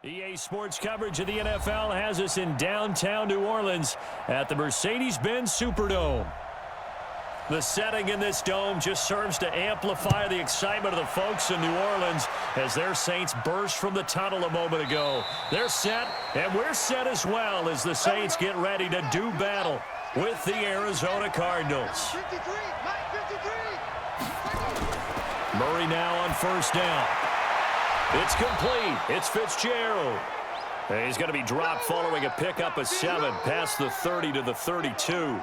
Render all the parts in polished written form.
EA Sports coverage of the NFL has us in downtown New Orleans at the Mercedes-Benz Superdome. The setting in this dome just serves to amplify the excitement of the folks in New Orleans as their Saints burst from the tunnel a moment ago. They're set, and we're set as well as the Saints get ready to do battle with the Arizona Cardinals. 53, Mike 53. Murray now on first down. It's complete. It's Fitzgerald. And he's going to be dropped following a pickup of 7 past the 30 to the 32.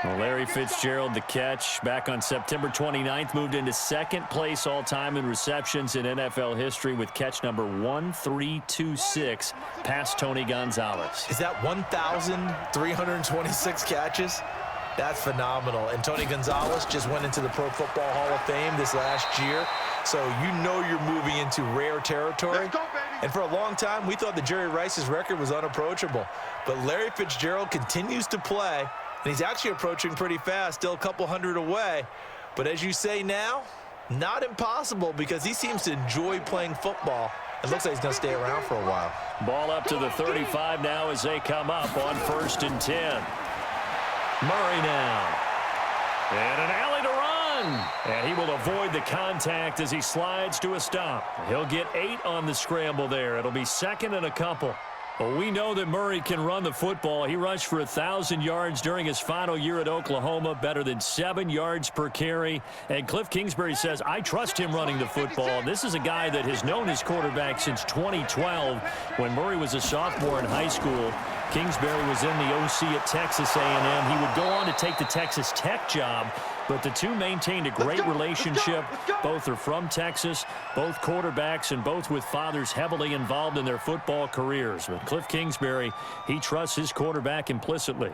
Well, Larry Fitzgerald, the catch, back on September 29th, moved into second place all-time in receptions in NFL history with catch number 1326 past Tony Gonzalez. Is that 1,326 catches? That's phenomenal. And Tony Gonzalez just went into the Pro Football Hall of Fame this last year. So you know you're moving into rare territory. And for a long time, we thought that Jerry Rice's record was unapproachable. But Larry Fitzgerald continues to play, and he's actually approaching pretty fast, still a couple hundred away. But as you say now, not impossible because he seems to enjoy playing football. It looks like he's going to stay around for a while. Ball up to the 35 now as they come up on 1st and 10. Murray now. And an alley to run. And he will avoid the contact as he slides to a stop. He'll get 8 on the scramble there. It'll be second and a couple. Well, we know that Murray can run the football. He rushed for 1,000 yards during his final year at Oklahoma, better than 7 yards per carry. And Cliff Kingsbury says, I trust him running the football. This is a guy that has known his quarterback since 2012 when Murray was a sophomore in high school. Kingsbury was in the OC at Texas A&M. He would go on to take the Texas Tech job, but the two maintained a great relationship. Both are from Texas, both quarterbacks, and both with fathers heavily involved in their football careers. But Cliff Kingsbury, he trusts his quarterback implicitly.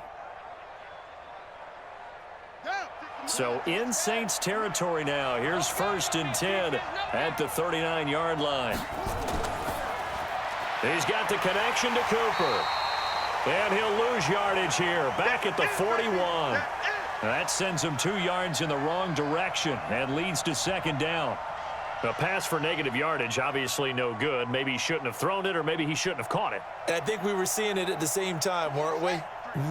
So in Saints territory now. Here's 1st and 10 at the 39-yard line. He's got the connection to Cooper. And he'll lose yardage here, back at the 41. That sends him 2 yards in the wrong direction and leads to second down. A pass for negative yardage, obviously no good. Maybe he shouldn't have thrown it, or maybe he shouldn't have caught it. And I think we were seeing it at the same time, weren't we?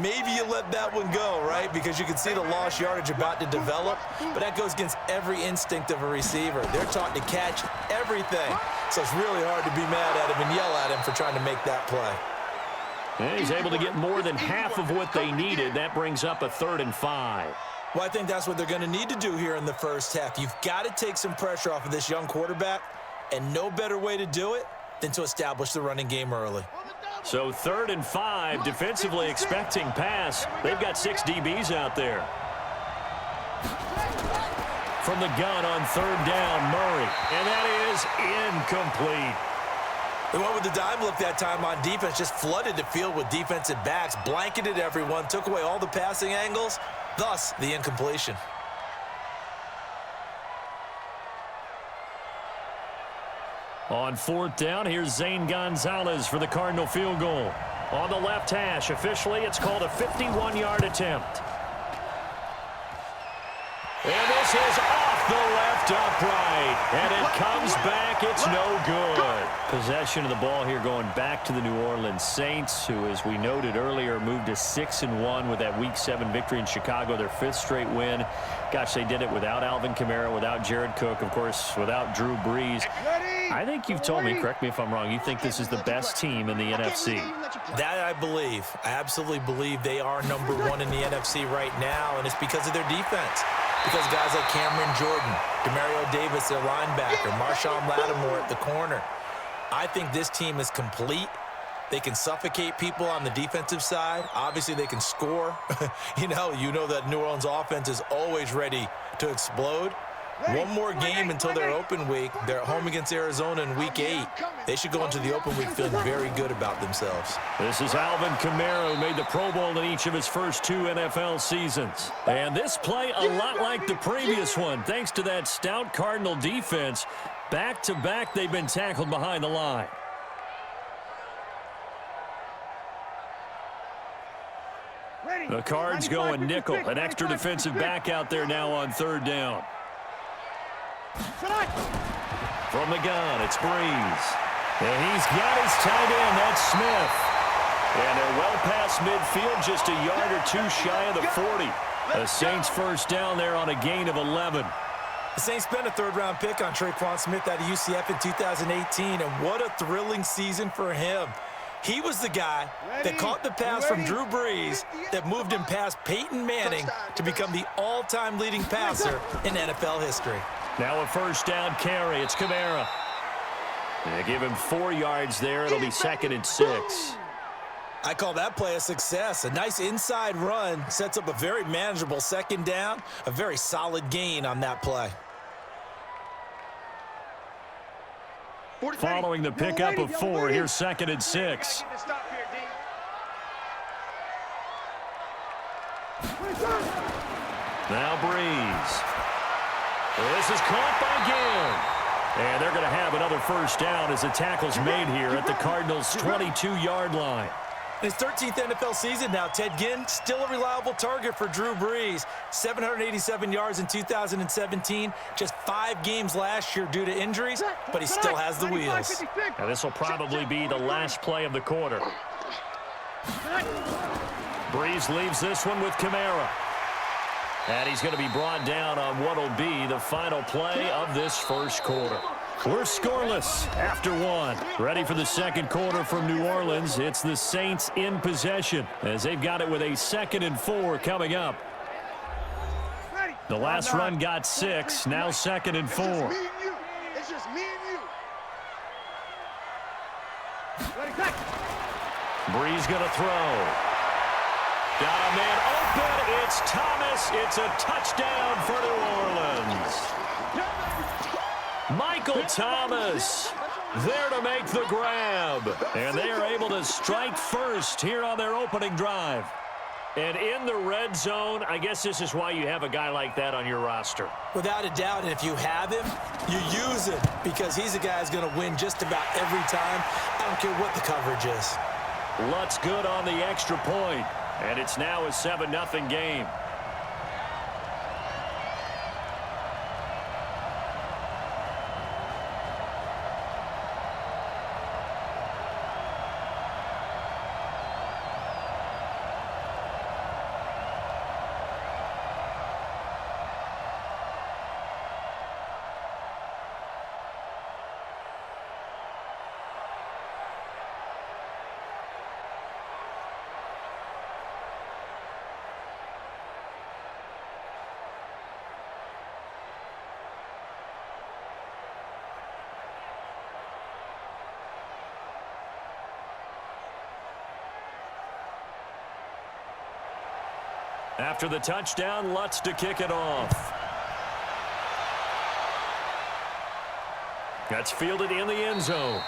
Maybe you let that one go, right? Because you can see the lost yardage about to develop, but that goes against every instinct of a receiver. They're taught to catch everything. So it's really hard to be mad at him and yell at him for trying to make that play. And he's able to get more than half of what they needed. That brings up a 3rd and 5. Well, I think that's what they're going to need to do here in the first half. You've got to take some pressure off of this young quarterback, and no better way to do it than to establish the running game early. So 3rd and 5, defensively expecting pass. They've got 6 DBs out there. From the gun on 3rd down, Murray. And that is incomplete. They went with the dime look that time on defense, just flooded the field with defensive backs, blanketed everyone, took away all the passing angles, thus the incompletion. On 4th down, here's Zane Gonzalez for the Cardinal field goal. On the left hash, officially it's called a 51-yard attempt. And this is off the left upright. And it comes back. It's no good. Possession of the ball here going back to the New Orleans Saints, who, as we noted earlier, moved to 6-1 with that Week 7 victory in Chicago, their 5th straight win. Gosh, they did it without Alvin Kamara, without Jared Cook, of course, without Drew Brees. I think you've told me, correct me if I'm wrong, you think this is the best team in the NFC. That I believe. I absolutely believe they are number 1 in the NFC right now, and it's because of their defense. Because guys like Cameron Jordan, Demario Davis, their linebacker, Marshawn Lattimore at the corner. I think this team is complete. They can suffocate people on the defensive side. Obviously, they can score. you know that New Orleans offense is always ready to explode. One more game until their open week. They're at home against Arizona in Week 8. They should go into the open week feeling very good about themselves. This is Alvin Kamara, who made the Pro Bowl in each of his first 2 NFL seasons. And this play a lot like the previous one, thanks to that stout Cardinal defense. Back-to-back, they've been tackled behind the line. The Cards going nickel, an extra defensive back out there now on 3rd down. From the gun, it's Breeze. And he's got his tight end. That's Smith. And they're well past midfield, just a yard or two shy of the 40. The Saints first down there on a gain of 11. The Saints spent a third-round pick on Traquan Smith out of UCF in 2018, and what a thrilling season for him. He was the guy that caught the pass from Drew Brees that moved him past Peyton Manning to become the all-time leading passer in NFL history. Now a first down carry. It's Kamara. They give him 4 yards there. It'll be 2nd and 6. I call that play a success. A nice inside run sets up a very manageable second down, a very solid gain on that play. Following the pickup of 4, here's 2nd and 6. Now Breeze. This is caught by Gill. And they're going to have another first down as the tackle's made here at the Cardinals' 22-yard line. In his 13th NFL season now, Ted Ginn still a reliable target for Drew Brees. 787 yards in 2017, just 5 games last year due to injuries, but he still has the wheels. Now this will probably be the last play of the quarter. Brees leaves this one with Kamara. And he's going to be brought down on what will be the final play of this first quarter. We're scoreless after 1. Ready for the second quarter from New Orleans. It's the Saints in possession as they've got it with a 2nd and 4 coming up. The last run got 6. Now 2nd and 4. It's just me and you. Breeze going to throw. Got a man open. It's Thomas. It's a touchdown for New Orleans. Michael Thomas there to make the grab. And they are able to strike first here on their opening drive. And in the red zone, I guess this is why you have a guy like that on your roster. Without a doubt, and if you have him, you use him because he's a guy who's going to win just about every time. I don't care what the coverage is. Lutz good on the extra point. And it's now a 7-0 game. After the touchdown, Lutz to kick it off. That's fielded in the end zone.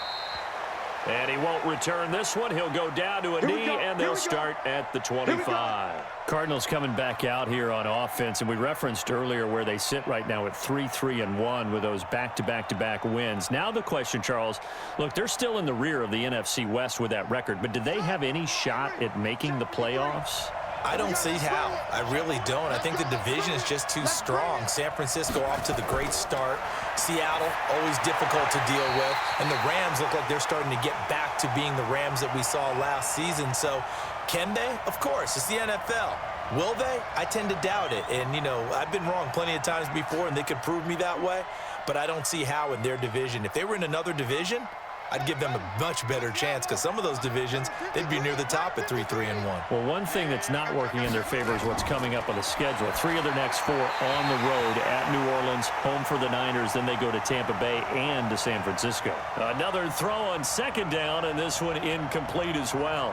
And he won't return this one. He'll go down to a knee, and they'll start at the 25. Cardinals coming back out here on offense, and we referenced earlier where they sit right now at 3-3-1 with those back-to-back-to-back wins. Now the question, Charles, look, they're still in the rear of the NFC West with that record, but do they have any shot at making the playoffs? I don't see how. I really don't. I think the division is just too strong. San Francisco off to the great start. Seattle, always difficult to deal with. And the Rams look like they're starting to get back to being the Rams that we saw last season. So, can they? Of course. It's the NFL. Will they? I tend to doubt it. And, you know, I've been wrong plenty of times before, and they could prove me that way. But I don't see how in their division. If they were in another division, I'd give them a much better chance because some of those divisions, they'd be near the top at 3-3-1. Well, one thing that's not working in their favor is what's coming up on the schedule. 3 of their next 4 on the road at New Orleans, home for the Niners. Then they go to Tampa Bay and to San Francisco. Another throw on 2nd down, and this one incomplete as well.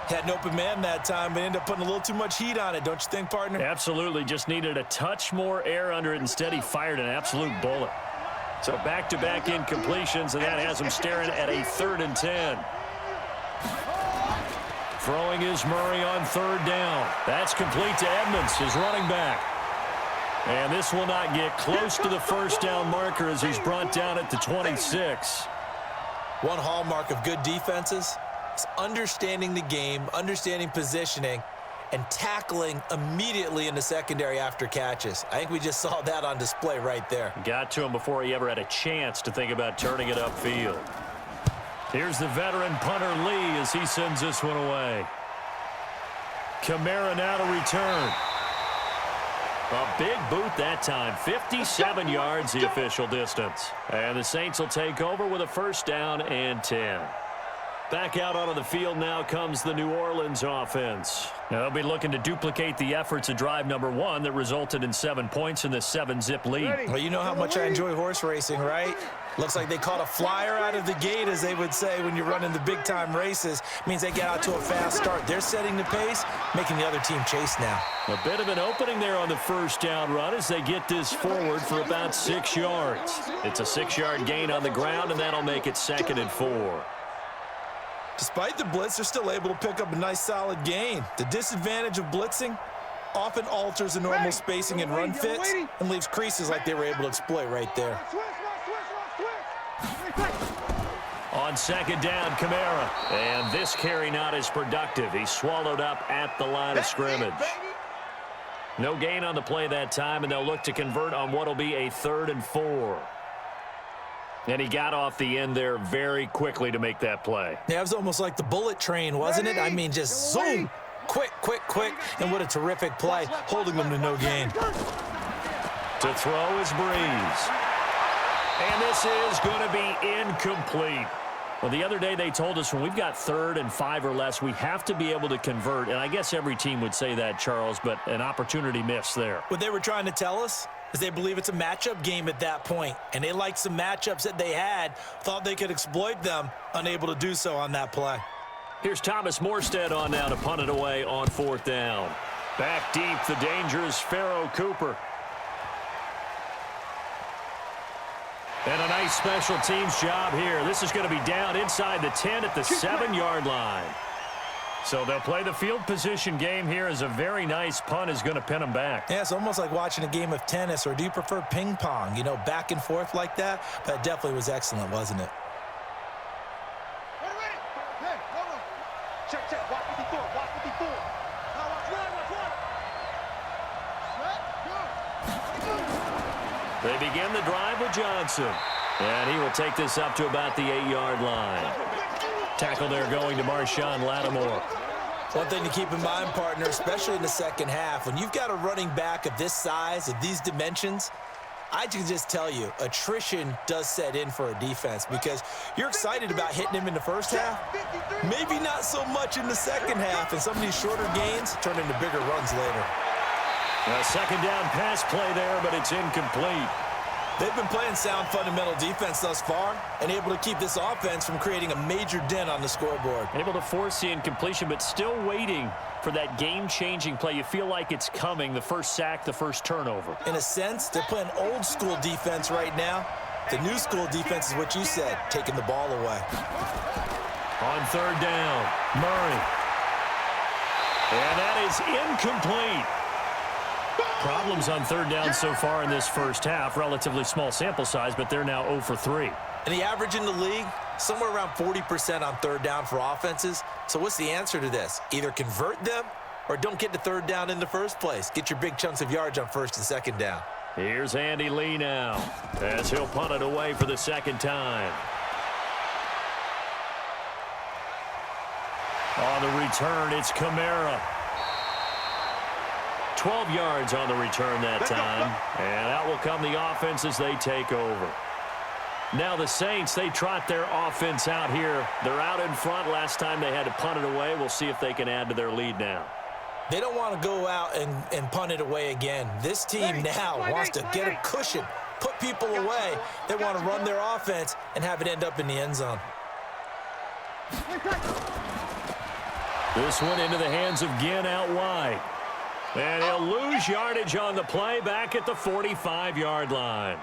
Had an open man that time, but ended up putting a little too much heat on it, don't you think, partner? Absolutely. Just needed a touch more air under it. Instead, he fired an absolute bullet. So back-to-back incompletions, and that has him staring at a 3rd and 10. Throwing is Murray on 3rd down. That's complete to Edmonds, his running back. And this will not get close to the first down marker as he's brought down at the 26. One hallmark of good defenses is understanding the game, understanding positioning, and tackling immediately in the secondary after catches. I think we just saw that on display right there. Got to him before he ever had a chance to think about turning it upfield. Here's the veteran punter Lee as he sends this one away. Kamara now to return. A big boot that time. 57 yards the official distance. And the Saints will take over with a first down and 10. Back out onto the field now comes the New Orleans offense. Now they'll be looking to duplicate the efforts of drive number 1 that resulted in 7 points in the 7-zip lead. Well, you know how much I enjoy horse racing, right? Looks like they caught a flyer out of the gate, as they would say when you're running the big-time races. Means they get out to a fast start. They're setting the pace, making the other team chase now. A bit of an opening there on the first down run as they get this forward for about 6 yards. It's a 6-yard gain on the ground, and that'll make it 2nd and 4. Despite the blitz, they're still able to pick up a nice solid gain. The disadvantage of blitzing often alters the normal spacing and run fits and leaves creases like they were able to exploit right there. On 2nd down, Kamara. And this carry not as productive. He's swallowed up at the line of scrimmage. No gain on the play that time, and they'll look to convert on what will be a 3rd and 4. And he got off the end there very quickly to make that play. Yeah, it was almost like the bullet train, wasn't it? I mean, just zoom. Quick, quick, quick. And what a terrific play, holding them to no gain. To throw is Breeze. And this is going to be incomplete. Well, the other day they told us when we've got 3rd and 5 or less, we have to be able to convert. And I guess every team would say that, Charles, but an opportunity missed there. What they were trying to tell us is they believe it's a matchup game at that point. And they liked some matchups that they had, thought they could exploit them, unable to do so on that play. Here's Thomas Morstead on now to punt it away on 4th down. Back deep, the dangerous Pharaoh Cooper. And a nice special teams job here. This is going to be down inside the 10 at the 7-yard line. So they'll play the field position game here as a very nice punt is going to pin them back. Yeah, it's almost like watching a game of tennis, or do you prefer ping pong? You know, back and forth like that? But it definitely was excellent, wasn't it? Check. Watch 54. Watch 54. Now watch one. They begin the drive with Johnson. And he will take this up to about the 8-yard line. Tackle there going to Marshawn Lattimore. One thing to keep in mind, partner, especially in the second half, when you've got a running back of this size, of these dimensions, I can just tell you, attrition does set in for a defense because you're excited about hitting him in the first half. Maybe not so much in the second half, and some of these shorter gains turn into bigger runs later. A 2nd down pass play there, but it's incomplete. They've been playing sound fundamental defense thus far and able to keep this offense from creating a major dent on the scoreboard. Able to force the incompletion, but still waiting for that game-changing play. You feel like it's coming, the first sack, the first turnover. In a sense, they're playing old-school defense right now. The new-school defense is what you said, taking the ball away. On 3rd down, Murray. And that is incomplete. Problems on 3rd down so far in this first half. Relatively small sample size, but they're now 0 for 3. And the average in the league, somewhere around 40% on 3rd down for offenses. So what's the answer to this? Either convert them or don't get to 3rd down in the first place. Get your big chunks of yards on 1st and 2nd down. Here's Andy Lee now as he'll punt it away for the 2nd time. On the return, it's Kamara. 12 yards on the return that time. And out will come the offense as they take over. Now the Saints, they trot their offense out here. They're out in front. Last time they had to punt it away. We'll see if they can add to their lead now. They don't want to go out and punt it away again. This team now wants to get a cushion, put people away. They want to run their offense and have it end up in the end zone. This one into the hands of Ginn out wide. And he'll lose yardage on the play back at the 45-yard line.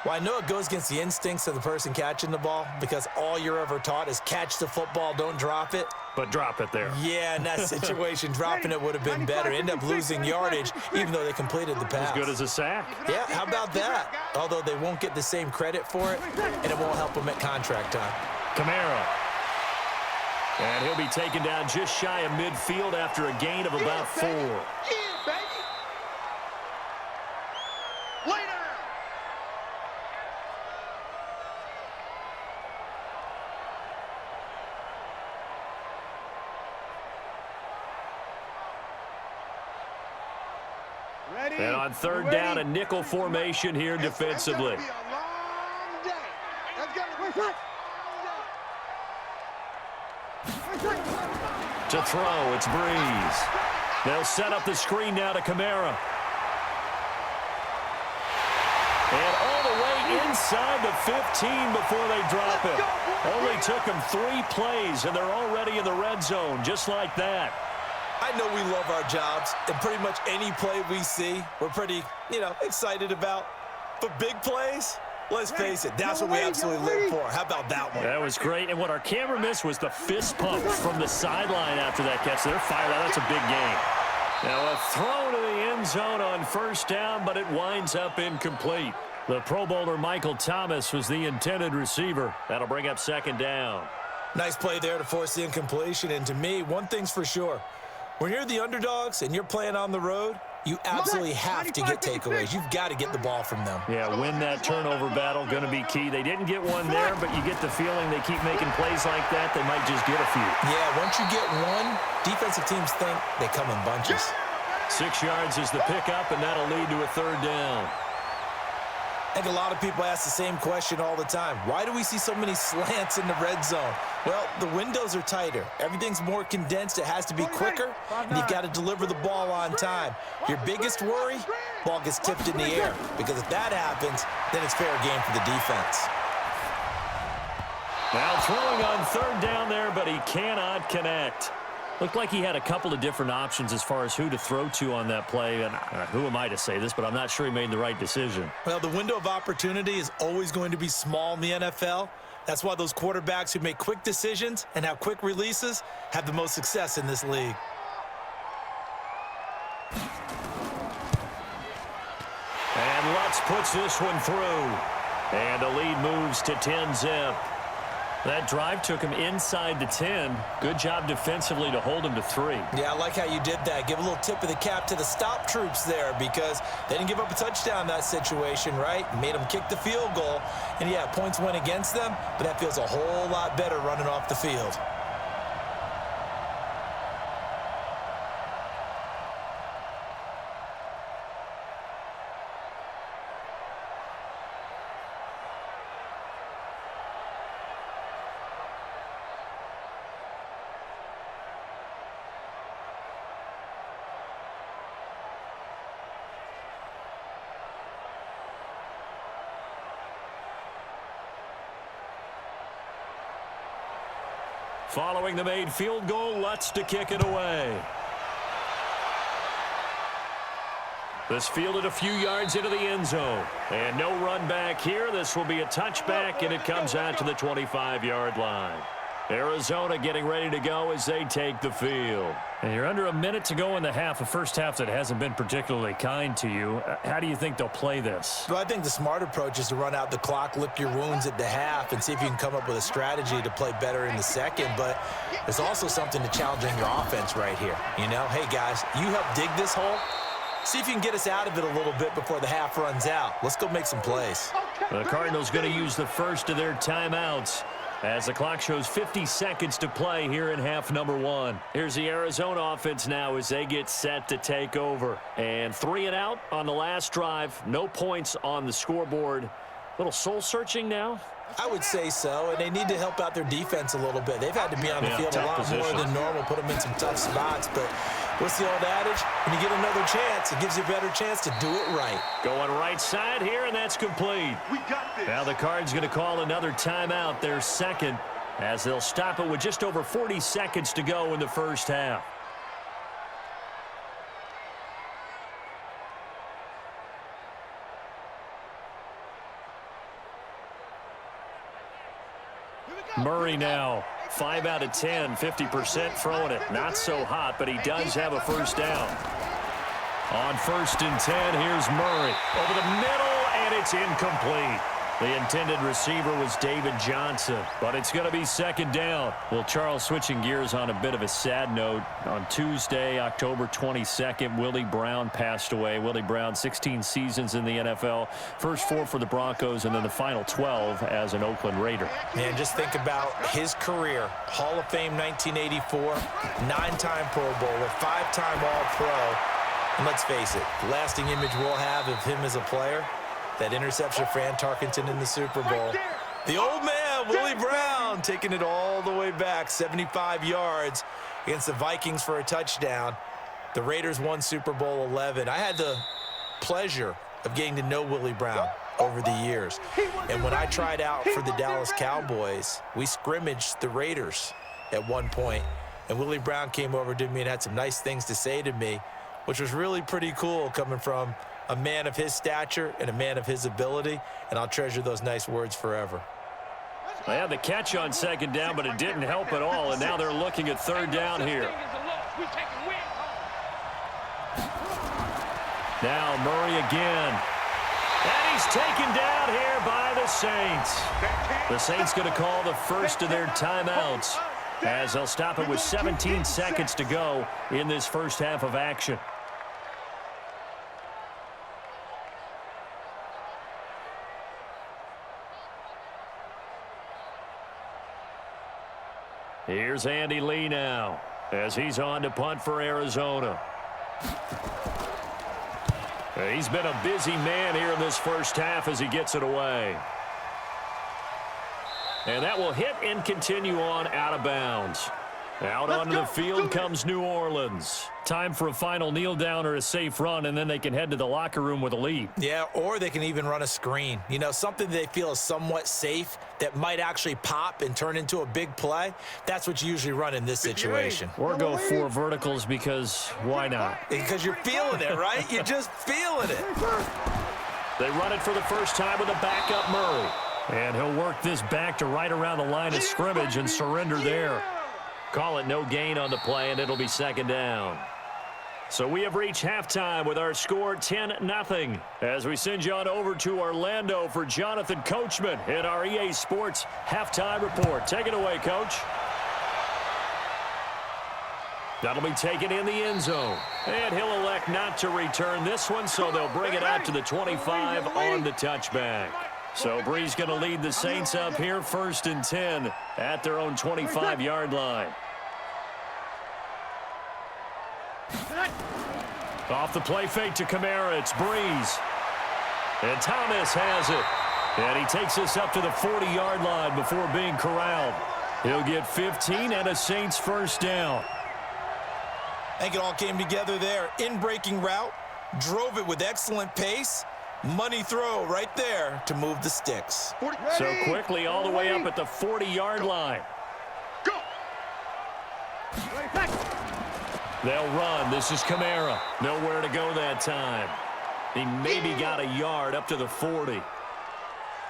Well, I know it goes against the instincts of the person catching the ball because all you're ever taught is catch the football, don't drop it. But drop it there. Yeah, in that situation, dropping it would have been better. End up losing yardage even though they completed the pass. As good as a sack. Yeah, how about that? Although they won't get the same credit for it, and it won't help them at contract time. Kamara. And he'll be taken down just shy of midfield after a gain of about 4. Yeah, baby. Lay down. And on third down, a nickel formation here defensively. To throw, it's Breeze. They'll set up the screen now to Kamara. And all the way inside the 15 before they drop him. Only took them 3 plays, and they're already in the red zone, just like that. I know we love our jobs, and pretty much any play we see, we're pretty, excited about. But big plays, let's face it, that's what we absolutely live for. How about that one? That was great, and what our camera missed was the fist pump from the sideline after that catch. They're fired out. That's a big game. Now a throw to the end zone on first down, but it winds up incomplete. The Pro Bowler Michael Thomas was the intended receiver. That'll bring up second down. Nice play there to force the incompletion, and to me, one thing's for sure. When you're the underdogs and you're playing on the road, you absolutely have to get takeaways. You've got to get the ball from them. Yeah, win that turnover battle, going to be key. They didn't get one there, but you get the feeling they keep making plays like that, they might just get a few. Yeah, once you get one, defensive teams think they come in bunches. 6 yards is the pickup, and that'll lead to a third down. I think a lot of people ask the same question all the time. Why do we see so many slants in the red zone? Well, the windows are tighter. Everything's more condensed. It has to be quicker, and you've got to deliver the ball on time. Your biggest worry, ball gets tipped in the air, because if that happens, then it's fair game for the defense. Now throwing on third down there, but he cannot connect. Looked like he had a couple of different options as far as who to throw to on that play. And who am I to say this, but I'm not sure he made the right decision. Well, the window of opportunity is always going to be small in the NFL. That's why those quarterbacks who make quick decisions and have quick releases have the most success in this league. And Lutz puts this one through. And the lead moves to 10-zip. That drive took him inside the 10. Good job defensively to hold him to 3. Yeah, I like how you did that. Give a little tip of the cap to the stop troops there, because they didn't give up a touchdown in that situation, right? Made them kick the field goal. And, yeah, points went against them, but that feels a whole lot better running off the field. Following the made field goal, Lutz to kick it away. This fielded a few yards into the end zone. And no run back here. This will be a touchback, and it comes out to the 25-yard line. Arizona getting ready to go as they take the field. And you're under a minute to go in the half, a first half that hasn't been particularly kind to you. How do you think they'll play this? Well, I think the smart approach is to run out the clock, lick your wounds at the half, and see if you can come up with a strategy to play better in the second. But there's also something to challenging your offense right here. Hey, guys, you help dig this hole. See if you can get us out of it a little bit before the half runs out. Let's go make some plays. The Cardinals going to use the first of their timeouts as the clock shows 50 seconds to play here in half number 1. Here's the Arizona offense now as they get set to take over. And 3 and out on the last drive. No points on the scoreboard. Little soul-searching now? I would say so, and they need to help out their defense a little bit. They've had to be on the field a lot more than normal, put them in some tough spots. But what's the old adage? When you get another chance, it gives you a better chance to do it right. Going right side here, and that's complete. We got this. Now the Cards going to call another timeout, their second, as they'll stop it with just over 40 seconds to go in the first half. Murray now, 5 out of 10, 50% throwing it. Not so hot, but he does have a first down. On 1st and 10, here's Murray. Over the middle, and it's incomplete. The intended receiver was David Johnson, but it's going to be second down. Well, Charles, switching gears on a bit of a sad note. On Tuesday, October 22nd, Willie Brown passed away. Willie Brown, 16 seasons in the NFL, first 4 for the Broncos, and then the final 12 as an Oakland Raider. Man, just think about his career. Hall of Fame 1984, 9-time Pro Bowler, 5-time All-Pro. And let's face it, the lasting image we'll have of him as a player, that interception of Fran Tarkenton in the Super Bowl. The old man, Willie Brown, taking it all the way back, 75 yards against the Vikings for a touchdown. The Raiders won Super Bowl 11. I had the pleasure of getting to know Willie Brown over the years. And when I tried out for the Dallas Cowboys, we scrimmaged the Raiders at one point. And Willie Brown came over to me and had some nice things to say to me, which was really pretty cool coming from a man of his stature and a man of his ability. And I'll treasure those nice words forever. They had the catch on second down, but it didn't help at all. And now they're looking at third down here. Now Murray again. And he's taken down here by the Saints. The Saints going to call the first of their timeouts as they'll stop it with 17 seconds to go in this first half of action. Here's Andy Lee now as he's on to punt for Arizona. He's been a busy man here in this first half as he gets it away. And that will hit and continue on out of bounds. Out onto the field comes New Orleans. Time for a final kneel down or a safe run, and then they can head to the locker room with a lead. Yeah, or they can even run a screen. You know, something they feel is somewhat safe that might actually pop and turn into a big play. That's what you usually run in this situation. Or go 4 verticals because why not? Because you're feeling it, right? You're just feeling it. They run it for the first time with a backup Murray. And he'll work this back to right around the line of scrimmage and surrender there. Call it no gain on the play, and it'll be second down. So we have reached halftime with our score 10-0. As we send you on over to Orlando for Jonathan Coachman in our EA Sports Halftime Report. Take it away, Coach. That'll be taken in the end zone. And he'll elect not to return this one, so they'll bring it out to the 25 on the touchback. So Bree's going to lead the Saints up here, 1st and 10 at their own 25-yard line. Off the play fake to Kamara, it's Breeze. And Thomas has it. And he takes us up to the 40-yard line before being corralled. He'll get 15 and a Saints first down. I think it all came together there. In-breaking route, drove it with excellent pace. Money throw right there to move the sticks. So quickly all the way up at the 40-yard line. Go. They'll run. This is Kamara. Nowhere to go that time. He maybe got a yard up to the 40.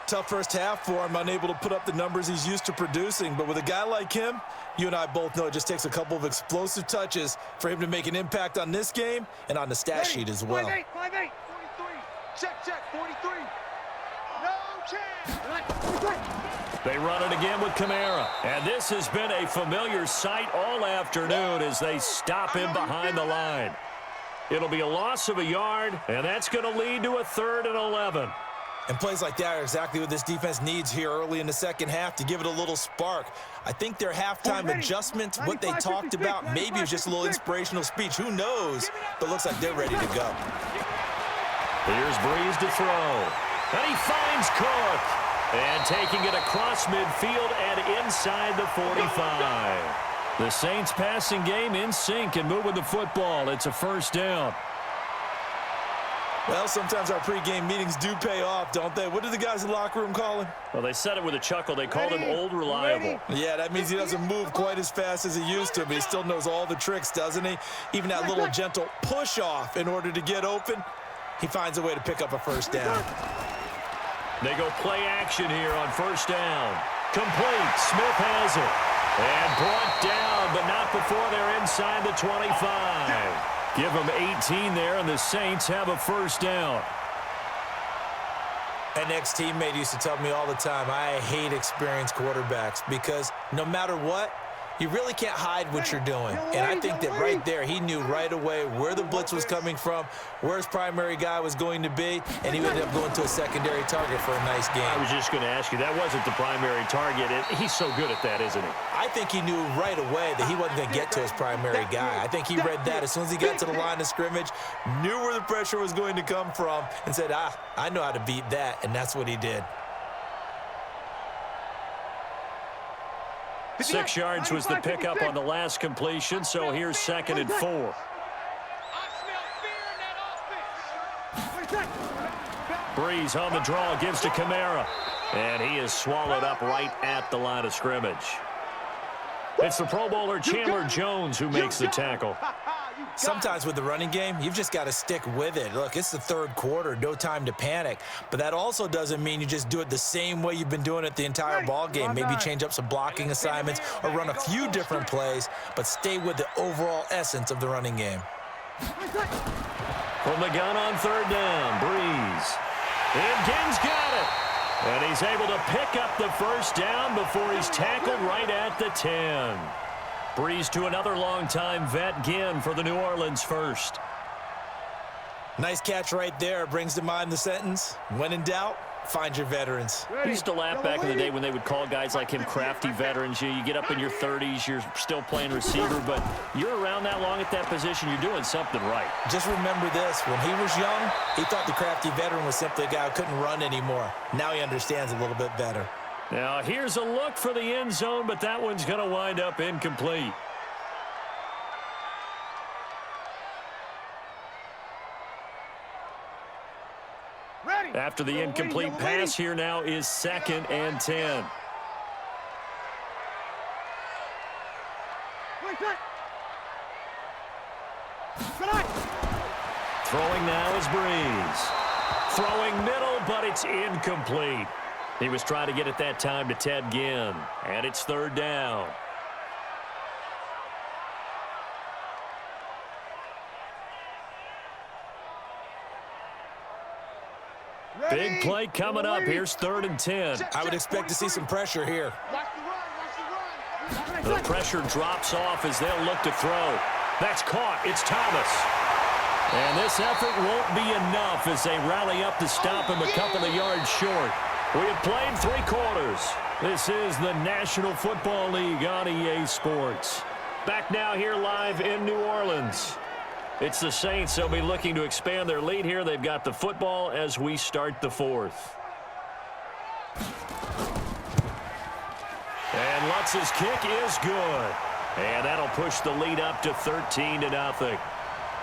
Tough first half for him, unable to put up the numbers he's used to producing. But with a guy like him, you and I both know it just takes a couple of explosive touches for him to make an impact on this game and on the stat sheet as well. 5-8, 43. Check, 43. No chance. They run it again with Kamara. And this has been a familiar sight all afternoon as they stop him behind the line. It'll be a loss of a yard, and that's going to lead to a 3rd and 11. And plays like that are exactly what this defense needs here early in the second half to give it a little spark. I think their halftime adjustments, what they talked about, maybe it was just a little inspirational speech. Who knows? But looks like they're ready to go. Here's Breeze to throw. And he finds Cook. And taking it across midfield and inside the 45. The Saints passing game in sync and moving the football. It's a first down. Well, sometimes our pregame meetings do pay off, don't they? What do the guys in the locker room call him? Well, they said it with a chuckle. They called him Old Reliable. Yeah, that means he doesn't move quite as fast as he used to, but he still knows all the tricks, doesn't he? Even that little gentle push-off in order to get open, he finds a way to pick up a first down. They go play action here on first down. Complete. Smith has it. And brought down, but not before they're inside the 25. Give them 18 there, and the Saints have a first down. An ex-teammate used to tell me all the time, I hate experienced quarterbacks because no matter what, You really can't hide what you're doing. And I think that right there, he knew right away where the blitz was coming from, where his primary guy was going to be, and he ended up going to a secondary target for a nice game. I was just going to ask you, that wasn't the primary target. He's so good at that, isn't he? I think he knew right away that he wasn't going to get to his primary guy. I think he read that as soon as he got to the line of scrimmage, knew where the pressure was going to come from, and said, I know how to beat that, and that's what he did. 6 yards was the pickup on the last completion, so here's 2nd and 4. Breeze on the draw, gives to Kamara, and he is swallowed up right at the line of scrimmage. It's the Pro Bowler Chandler Jones who makes the tackle. Sometimes with the running game, you've just got to stick with it. Look, it's the third quarter, no time to panic. But that also doesn't mean you just do it the same way you've been doing it the entire ball game. Maybe change up some blocking assignments or run a few different plays, but stay with the overall essence of the running game. From the gun on 3rd down, Breeze. And Ginn's got it. And he's able to pick up the 1st down before he's tackled right at the 10. Breeze to another longtime vet, Ginn, for the New Orleans first. Nice catch right there. Brings to mind the sentence, when in doubt, find your veterans. I used to laugh back in the day when they would call guys like him crafty veterans. You get up in your 30s, you're still playing receiver, but you're around that long at that position, you're doing something right. Just remember this, when he was young, he thought the crafty veteran was simply a guy who couldn't run anymore. Now he understands a little bit better. Now here's a look for the end zone, but that one's going to wind up incomplete. After the incomplete pass, here now is 2nd and 10. Throwing now is Breeze. Throwing middle, but it's incomplete. He was trying to get it that time to Ted Ginn, and it's 3rd down. Big play coming up. Here's 3rd and 10. I would expect to see some pressure here. The pressure drops off as they'll look to throw. That's caught. It's Thomas. And this effort won't be enough as they rally up to stop him a couple of yards short. We have played 3 quarters. This is the National Football League on EA Sports. Back now here live in New Orleans. It's the Saints. They'll be looking to expand their lead here. They've got the football as we start the 4th. And Lutz's kick is good. And that'll push the lead up to 13-0.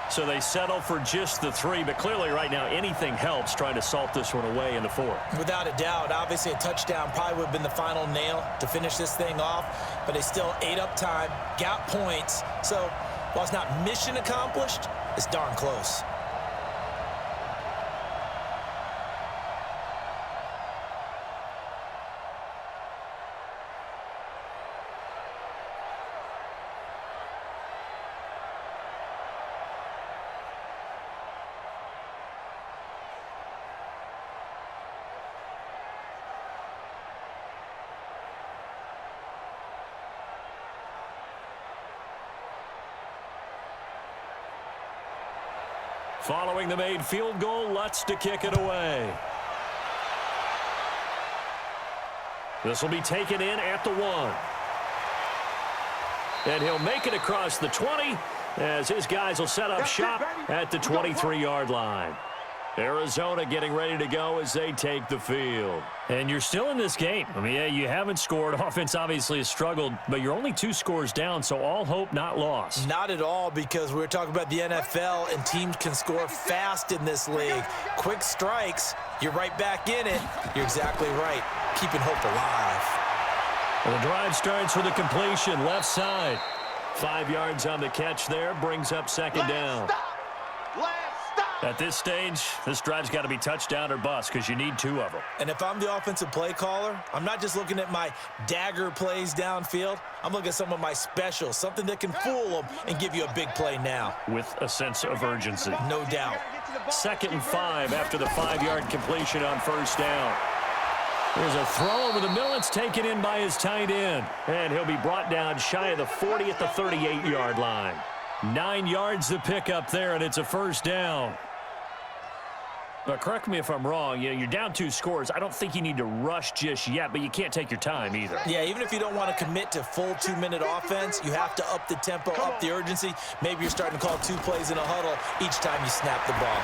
So they settle for just the 3, but clearly right now anything helps trying to salt this one away in the 4th. Without a doubt, obviously a touchdown probably would have been the final nail to finish this thing off, but they still ate up time, got points. So while it's not mission accomplished, it's darn close. Following the made field goal, Lutz to kick it away. This will be taken in at the 1. And he'll make it across the 20 as his guys will set up shop at the 23-yard line. Arizona getting ready to go as they take the field. And you're still in this game. I mean, yeah, you haven't scored. Offense obviously has struggled, but you're only 2 scores down, so all hope not lost. Not at all, because we're talking about the NFL, and teams can score fast in this league. Quick strikes, you're right back in it. You're exactly right. Keeping hope alive. And the drive starts with a completion, left side. 5 yards on the catch there, brings up 2nd down. At this stage, this drive's got to be touchdown or bust because you need 2 of them. And if I'm the offensive play caller, I'm not just looking at my dagger plays downfield. I'm looking at some of my specials, something that can fool them and give you a big play now. With a sense of urgency. No doubt. 2nd and 5 after the 5-yard completion on 1st down. There's a throw over the middle. It's taken in by his tight end. And he'll be brought down shy of the 40 at the 38-yard line. 9 yards to pick up there, and it's a first down. But correct me if I'm wrong. You're down 2 scores. I don't think you need to rush just yet, but you can't take your time either. Yeah, even if you don't want to commit to full 2-minute offense, you have to up the tempo, up the urgency. Maybe you're starting to call 2 plays in a huddle each time you snap the ball.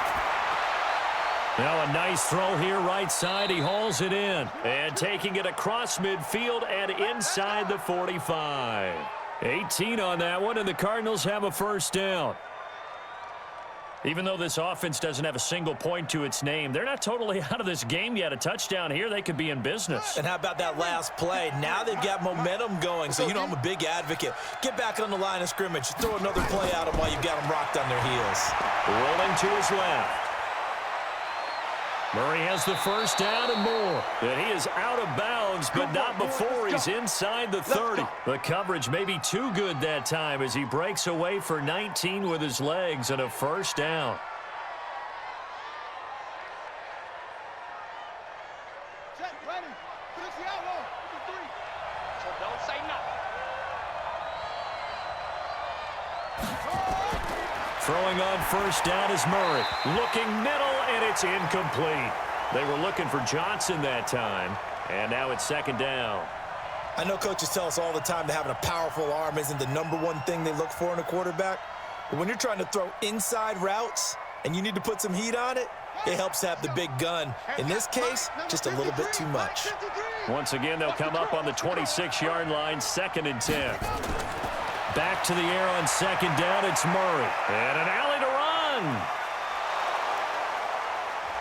Now a nice throw here right side. He hauls it in. And taking it across midfield and inside the 45. 18 on that one, and the Cardinals have a first down. Even though this offense doesn't have a single point to its name, they're not totally out of this game yet. A touchdown here, they could be in business. And how about that last play? Now they've got momentum going. So, I'm a big advocate. Get back on the line of scrimmage. Throw another play at them while you've got them rocked on their heels. Rolling to his left. Murray has the first down and more. And he is out of bounds, but not before he's inside the 30. The coverage may be too good that time as he breaks away for 19 with his legs and a first down. Check, ready. Finish the outlaw. 3. So don't say nothing. Throwing on first down is Murray. Looking middle, and it's incomplete. They were looking for Johnson that time, and now it's second down. I know coaches tell us all the time that having a powerful arm isn't the #1 thing they look for in a quarterback. But when you're trying to throw inside routes and you need to put some heat on it, it helps have the big gun. In this case, just a little bit too much. Once again, they'll come up on the 26-yard line, 2nd and 10. Back to the air on second down, it's Murray. And an alley to run.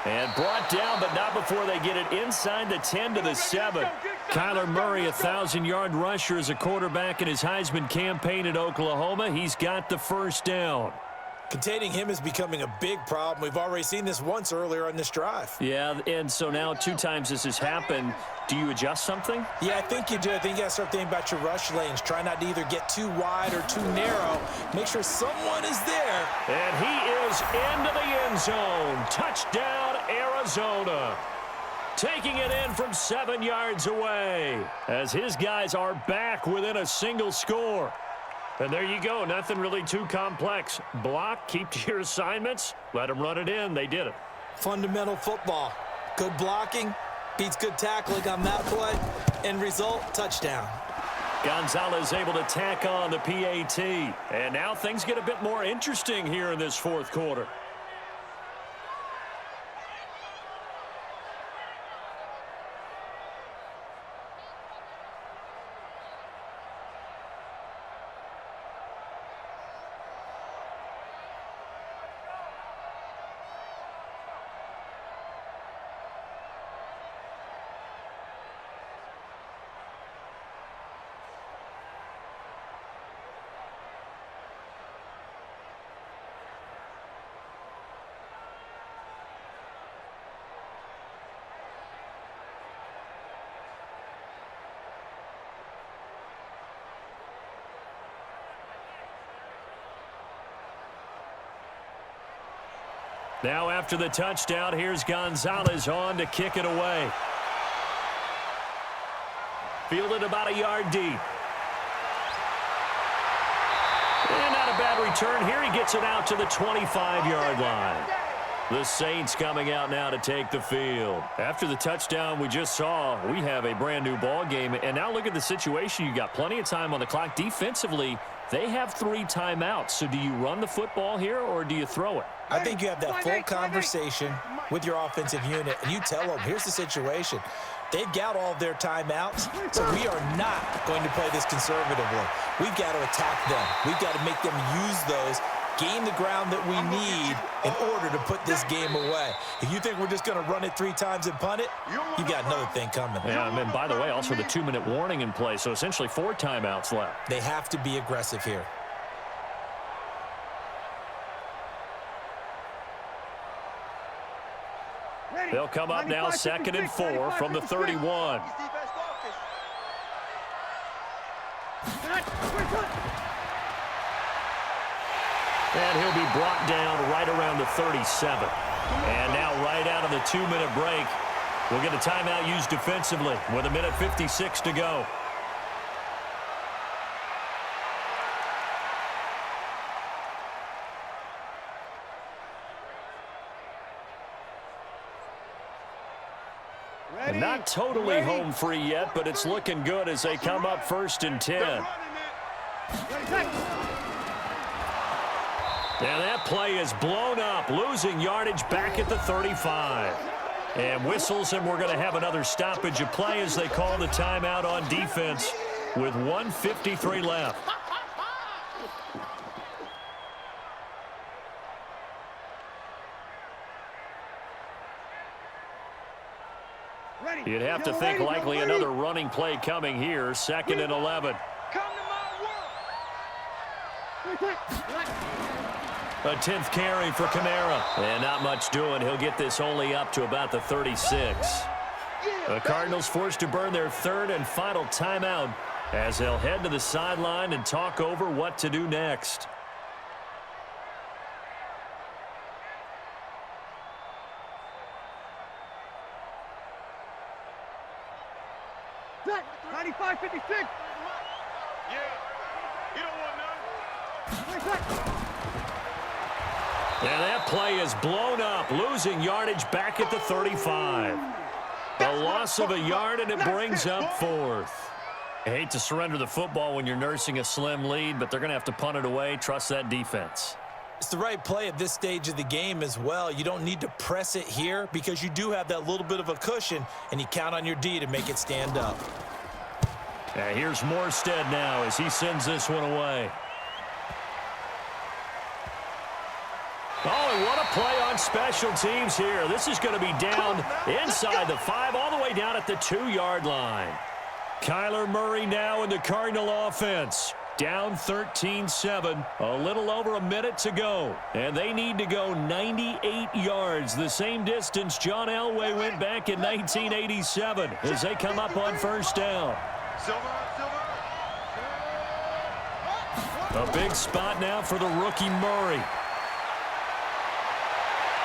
And brought down, but not before they get it inside the 10 to the 7. Kyler Murray, a 1,000-yard rusher as a quarterback in his Heisman campaign at Oklahoma. He's got the first down. Containing him is becoming a big problem. We've already seen this once earlier on this drive. Yeah, and so now 2 times this has happened. Do you adjust something? Yeah, I think you do. I think you got to start thinking about your rush lanes. Try not to either get too wide or too narrow. Make sure someone is there. And he is into the end zone. Touchdown, Arizona. Taking it in from 7 yards away as his guys are back within a single score. And there you go. Nothing really too complex. Block, keep to your assignments, let them run it in. They did it. Fundamental football. Good blocking beats good tackling on that play. End result, touchdown. Gonzalez able to tack on the PAT. And now things get a bit more interesting here in this 4th quarter. Now after the touchdown, here's Gonzalez on to kick it away. Fielded about a yard deep. And not a bad return here. He gets it out to the 25-yard line. The Saints coming out now to take the field. After the touchdown we just saw, we have a brand new ball game. And now look at the situation. You got plenty of time on the clock. Defensively, they have 3 timeouts. So do you run the football here or do you throw it? I think you have that full conversation with your offensive unit, and you tell them, here's the situation. They've got all of their timeouts, so we are not going to play this conservatively. We've got to attack them. We've got to make them use those, gain the ground that we need in order to put this game away. If you think we're just going to run it 3 times and punt it, you've got another thing coming. Yeah, and then, by the way, also the 2-minute warning in play, so essentially 4 timeouts left. They have to be aggressive here. They'll come up now 2nd and 4 from the 31. And he'll be brought down right around the 37. And now right out of the 2-minute break, We'll get a timeout used defensively with 1:56 to go. Ready? Not totally Ready? home free yet, but it's looking good as they come up 1st and 10. And that play is blown up, losing yardage back at the 35. And whistles, and we're going to have another stoppage of play as they call the timeout on defense with 1:53 left. Ready. You'd have to Yo, think ready, likely yo, ready. another running play coming here, 2nd and 11. Come to my world. A 10th carry for Kamara. And not much doing. He'll get this only up to about the 36. The Cardinals forced to burn their 3rd and final timeout as they'll head to the sideline and talk over what to do next. Set. 95-56. Yeah, you don't want none. And that play is blown up, losing yardage back at the 35. A loss of a yard, and it brings up 4th. I hate to surrender the football when you're nursing a slim lead, but they're going to have to punt it away. Trust that defense. It's the right play at this stage of the game as well. You don't need to press it here because you do have that little bit of a cushion, and you count on your D to make it stand up. And here's Morstead now as he sends this one away. Oh, and what a play on special teams here. This is going to be down inside the 5, all the way down at the 2-yard line. Kyler Murray now in the Cardinal offense. Down 13-7, a little over a minute to go. And they need to go 98 yards, the same distance John Elway went back in 1987 as they come up on 1st down. A big spot now for the rookie Murray.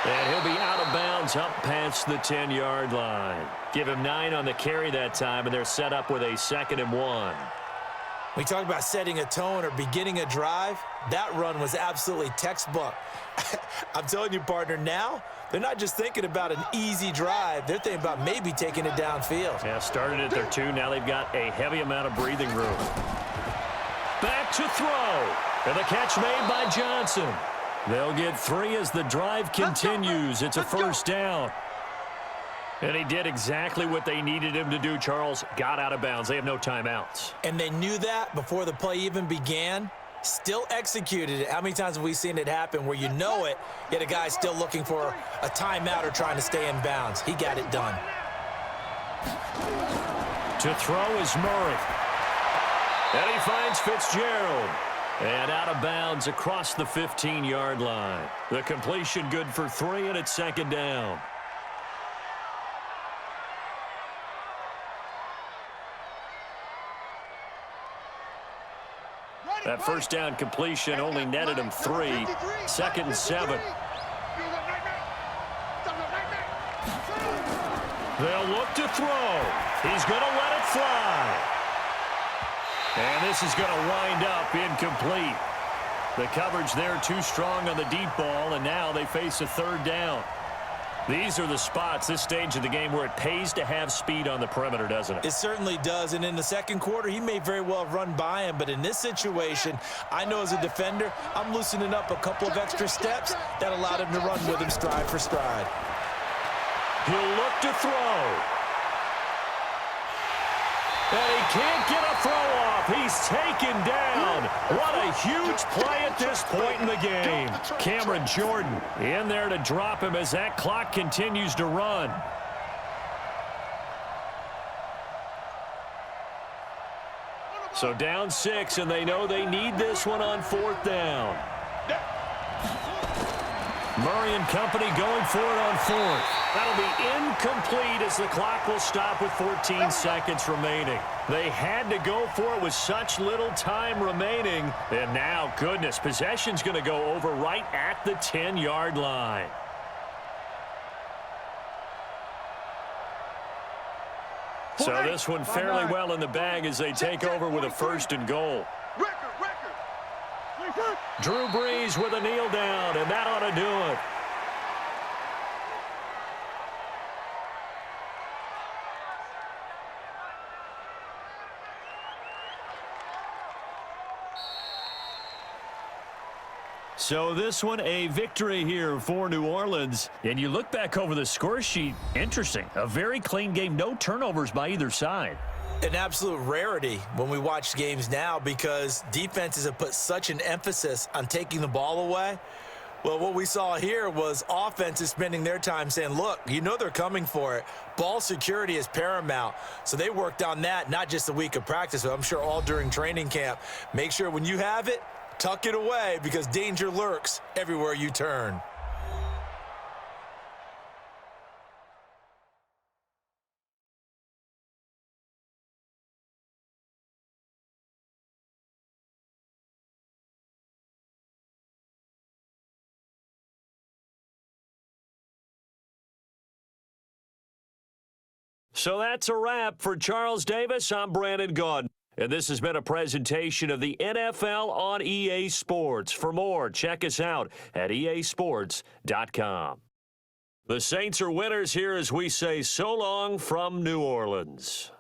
And he'll be out of bounds up past the 10-yard line. Give him 9 on the carry that time, and they're set up with a 2nd and 1. We talk about setting a tone or beginning a drive. That run was absolutely textbook. I'm telling you, partner, now they're not just thinking about an easy drive. They're thinking about maybe taking it downfield. Yeah, started at their 2. Now they've got a heavy amount of breathing room. Back to throw. And the catch made by Johnson. They'll get 3 as the drive continues. It's a 1st down. And he did exactly what they needed him to do, Charles. Got out of bounds. They have no timeouts. And they knew that before the play even began. Still executed it. How many times have we seen it happen where you know it, yet a guy's still looking for a timeout or trying to stay in bounds? He got it done. To throw is Murray. And he finds Fitzgerald. And out of bounds across the 15-yard line. The completion good for 3, and it's 2nd down. That 1st down completion only netted him 3. 2nd and 7. They'll look to throw. He's going to let it fly. And this is going to wind up incomplete. The coverage there too strong on the deep ball, and now they face a 3rd down. These are the spots, this stage of the game, where it pays to have speed on the perimeter, doesn't it? It certainly does, and in the 2nd quarter, he may very well run by him, but in this situation, I know as a defender, I'm loosening up a couple of extra steps that allowed him to run with him stride for stride. He'll look to throw. And he can't get a throw off. He's taken down. What a huge play at this point in the game. Cameron Jordan in there to drop him as that clock continues to run. So down 6, and they know they need this one on 4th down. Murray and company going for it on 4th. That'll be incomplete as the clock will stop with 14 seconds remaining. They had to go for it with such little time remaining. And now, goodness, possession's going to go over right at the 10-yard line. So this one fairly well in the bag as they take over with a 1st and goal. Drew Brees with a kneel down, and that ought to do it. So this one, a victory here for New Orleans. And you look back over the score sheet, interesting. A very clean game, no turnovers by either side. An absolute rarity when we watch games now because defenses have put such an emphasis on taking the ball away. Well, what we saw here was offenses spending their time saying, look, you know they're coming for it. Ball security is paramount. So they worked on that, not just a week of practice, but I'm sure all during training camp. Make sure when you have it, tuck it away because danger lurks everywhere you turn. So that's a wrap for Charles Davis. I'm Brandon Gaudin. And this has been a presentation of the NFL on EA Sports. For more, check us out at easports.com. The Saints are winners here as we say so long from New Orleans.